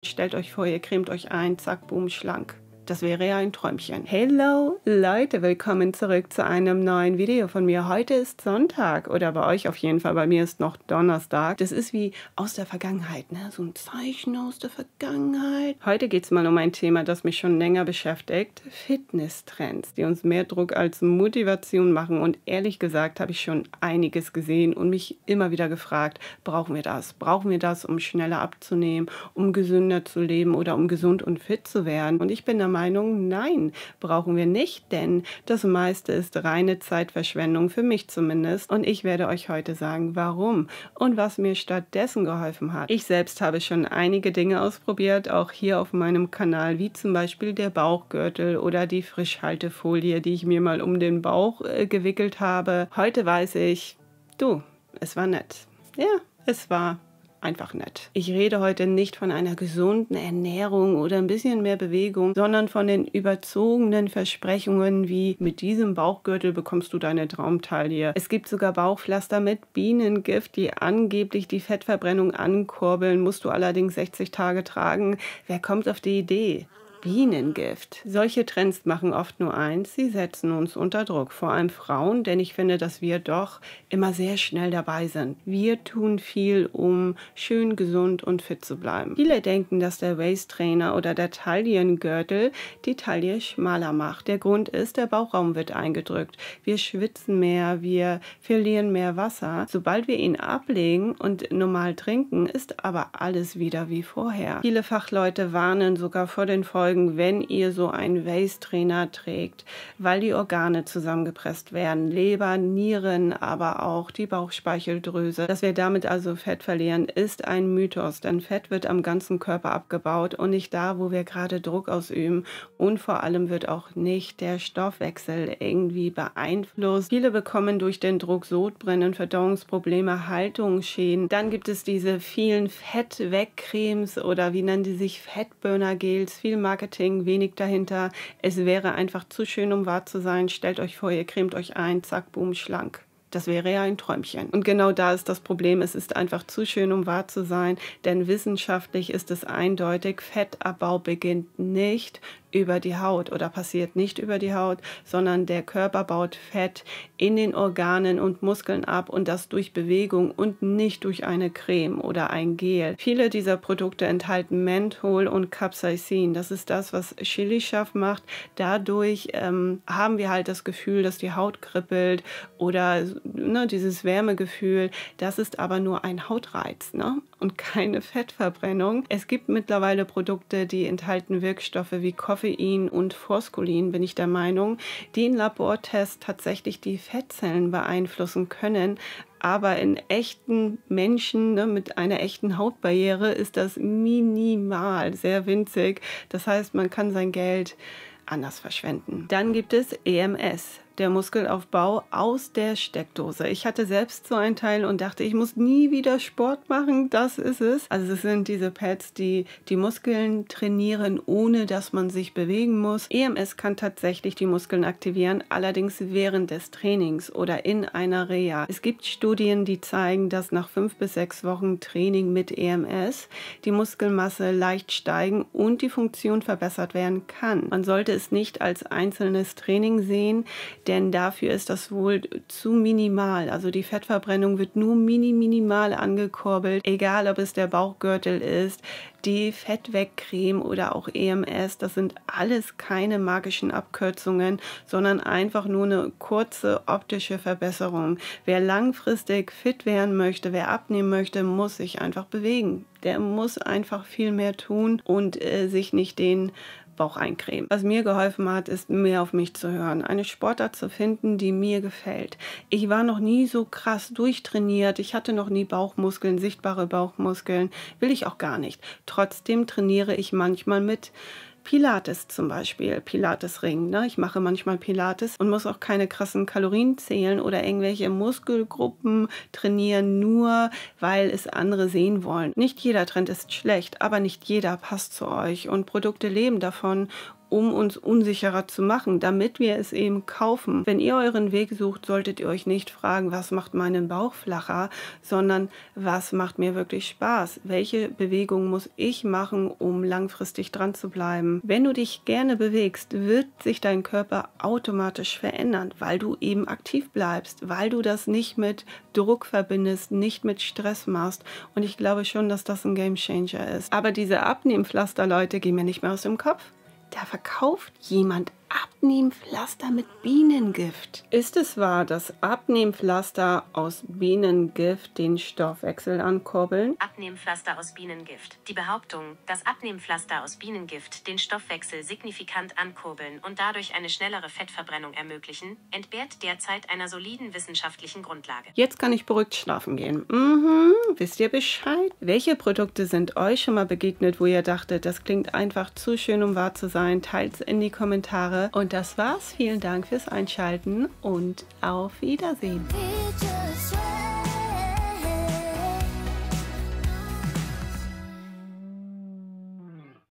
Stellt euch vor, ihr cremt euch ein, zack, boom, schlank. Das wäre ja ein Träumchen. Hello Leute, willkommen zurück zu einem neuen Video von mir. Heute ist Sonntag oder bei euch auf jeden Fall, bei mir ist noch Donnerstag. Das ist wie aus der Vergangenheit, ne? So ein Zeichen aus der Vergangenheit. Heute geht es mal um ein Thema, das mich schon länger beschäftigt. Fitnesstrends, die uns mehr Druck als Motivation machen. Und ehrlich gesagt habe ich schon einiges gesehen und mich immer wieder gefragt, brauchen wir das? Brauchen wir das, um schneller abzunehmen, um gesünder zu leben oder um gesund und fit zu werden? Und ich bin der Meinung, nein, brauchen wir nicht, denn das meiste ist reine Zeitverschwendung, für mich zumindest. Und ich werde euch heute sagen, warum und was mir stattdessen geholfen hat. Ich selbst habe schon einige Dinge ausprobiert, auch hier auf meinem Kanal, wie zum Beispiel der Bauchgürtel oder die Frischhaltefolie, die ich mir mal um den Bauch gewickelt habe. Heute weiß ich, es war nett. Ja, es war einfach nett. Ich rede heute nicht von einer gesunden Ernährung oder ein bisschen mehr Bewegung, sondern von den überzogenen Versprechungen wie mit diesem Bauchgürtel bekommst du deine Traumtaille. Es gibt sogar Bauchpflaster mit Bienengift, die angeblich die Fettverbrennung ankurbeln, musst du allerdings 60 Tage tragen. Wer kommt auf die Idee? Bienengift. Solche Trends machen oft nur eins, sie setzen uns unter Druck, vor allem Frauen, denn ich finde, dass wir doch immer sehr schnell dabei sind. Wir tun viel, um schön gesund und fit zu bleiben. Viele denken, dass der Waist-Trainer oder der Taillengürtel die Taille schmaler macht. Der Grund ist, der Bauchraum wird eingedrückt. Wir schwitzen mehr, wir verlieren mehr Wasser. Sobald wir ihn ablegen und normal trinken, ist aber alles wieder wie vorher. Viele Fachleute warnen sogar vor den Folgen, wenn ihr so einen Waist-Trainer trägt, weil die Organe zusammengepresst werden, Leber, Nieren, aber auch die Bauchspeicheldrüse. Dass wir damit also Fett verlieren, ist ein Mythos, denn Fett wird am ganzen Körper abgebaut und nicht da, wo wir gerade Druck ausüben, und vor allem wird auch nicht der Stoffwechsel irgendwie beeinflusst. Viele bekommen durch den Druck Sodbrennen, Verdauungsprobleme, Haltungsschäden. Dann gibt es diese vielen Fettwegcremes oder wie nennen die sich, Fettburner-Gels, viel Marketing, wenig dahinter. Es wäre einfach zu schön, um wahr zu sein. Stellt euch vor, ihr cremt euch ein, zack, boom, schlank. Das wäre ja ein Träumchen. Und genau da ist das Problem. Es ist einfach zu schön, um wahr zu sein, denn wissenschaftlich ist es eindeutig, Fettabbau beginnt nicht über die Haut oder passiert nicht über die Haut, sondern der Körper baut Fett in den Organen und Muskeln ab und das durch Bewegung und nicht durch eine Creme oder ein Gel. Viele dieser Produkte enthalten Menthol und Capsaicin. Das ist das, was Chili scharf macht. Dadurch haben wir halt das Gefühl, dass die Haut kribbelt oder dieses Wärmegefühl. Das ist aber nur ein Hautreiz, und keine Fettverbrennung. Es gibt mittlerweile Produkte, die enthalten Wirkstoffe wie Koffein und Forskolin, bin ich der Meinung, die in Labortests tatsächlich die Fettzellen beeinflussen können. Aber in echten Menschen, mit einer echten Hautbarriere ist das minimal, sehr winzig. Das heißt, man kann sein Geld anders verschwenden. Dann gibt es EMS, der Muskelaufbau aus der Steckdose. Ich hatte selbst so einen Teil und dachte, ich muss nie wieder Sport machen. Das ist es. Also es sind diese Pads, die die Muskeln trainieren, ohne dass man sich bewegen muss. EMS kann tatsächlich die Muskeln aktivieren, allerdings während des Trainings oder in einer Reha. Es gibt Studien, die zeigen, dass nach 5 bis 6 Wochen Training mit EMS die Muskelmasse leicht steigen und die Funktion verbessert werden kann. Man sollte es nicht als einzelnes Training sehen, denn dafür ist das wohl zu minimal. Also die Fettverbrennung wird nur minimal angekurbelt, egal ob es der Bauchgürtel ist, die Fettwegcreme oder auch EMS. Das sind alles keine magischen Abkürzungen, sondern einfach nur eine kurze optische Verbesserung. Wer langfristig fit werden möchte, wer abnehmen möchte, muss sich einfach bewegen. Der muss einfach viel mehr tun und sich nicht den Bauch eincremen. Was mir geholfen hat, ist, mehr auf mich zu hören. Eine Sportart zu finden, die mir gefällt. Ich war noch nie so krass durchtrainiert. Ich hatte noch nie Bauchmuskeln, sichtbare Bauchmuskeln. Will ich auch gar nicht. Trotzdem trainiere ich manchmal mit Pilates zum Beispiel, Pilatesring. Ich mache manchmal Pilates und muss auch keine krassen Kalorien zählen oder irgendwelche Muskelgruppen trainieren, nur weil es andere sehen wollen. Nicht jeder Trend ist schlecht, aber nicht jeder passt zu euch und Produkte leben davon, um uns unsicherer zu machen, damit wir es eben kaufen. Wenn ihr euren Weg sucht, solltet ihr euch nicht fragen, was macht meinen Bauch flacher, sondern was macht mir wirklich Spaß? Welche Bewegung muss ich machen, um langfristig dran zu bleiben? Wenn du dich gerne bewegst, wird sich dein Körper automatisch verändern, weil du eben aktiv bleibst, weil du das nicht mit Druck verbindest, nicht mit Stress machst. Und ich glaube schon, dass das ein Gamechanger ist. Aber diese Abnehmpflaster, Leute, gehen mir nicht mehr aus dem Kopf. Da verkauft jemand Abnehmpflaster mit Bienengift. Ist es wahr, dass Abnehmpflaster aus Bienengift den Stoffwechsel ankurbeln? Abnehmpflaster aus Bienengift. Die Behauptung, dass Abnehmpflaster aus Bienengift den Stoffwechsel signifikant ankurbeln und dadurch eine schnellere Fettverbrennung ermöglichen, entbehrt derzeit einer soliden wissenschaftlichen Grundlage. Jetzt kann ich beruhigt schlafen gehen. Wisst ihr Bescheid? Welche Produkte sind euch schon mal begegnet, wo ihr dachtet, das klingt einfach zu schön, um wahr zu sein? Teilt es in die Kommentare. Und das war's. Vielen Dank fürs Einschalten und auf Wiedersehen.